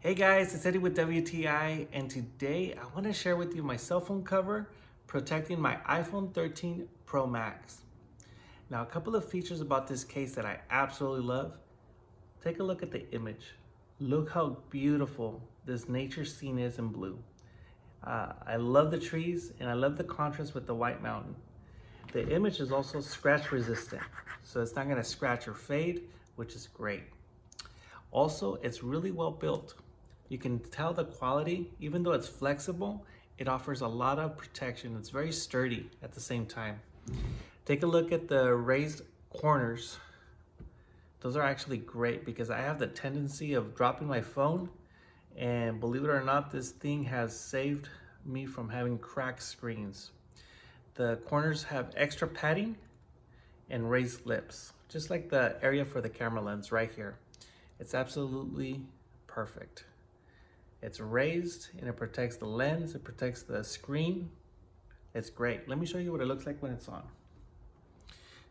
Hey guys, it's Eddie with WTI, and today I want to share with you my cell phone cover protecting my iPhone 13 Pro Max. Now, a couple of features about this case that I absolutely love. Take a look at the image. Look how beautiful this nature scene is in blue. I love the trees and I love the contrast with the white mountain. The image is also scratch resistant, so it's not going to scratch or fade, which is great. Also, it's really well built. You can tell the quality, even though it's flexible, it offers a lot of protection. It's very sturdy at the same time. Take a look at the raised corners. Those are actually great because I have the tendency of dropping my phone, and believe it or not, this thing has saved me from having cracked screens. The corners have extra padding and raised lips, just like the area for the camera lens right here. It's absolutely perfect. It's raised and it protects the lens, it protects the screen. It's great. Let me show you what it looks like when it's on.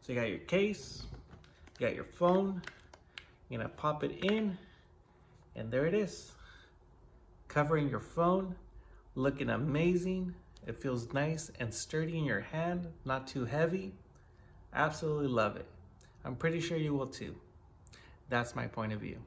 So you got your case, you got your phone, you're gonna pop it in, and there it is. Covering your phone, looking amazing. It feels nice and sturdy in your hand, not too heavy. Absolutely love it. I'm pretty sure you will too. That's my point of view.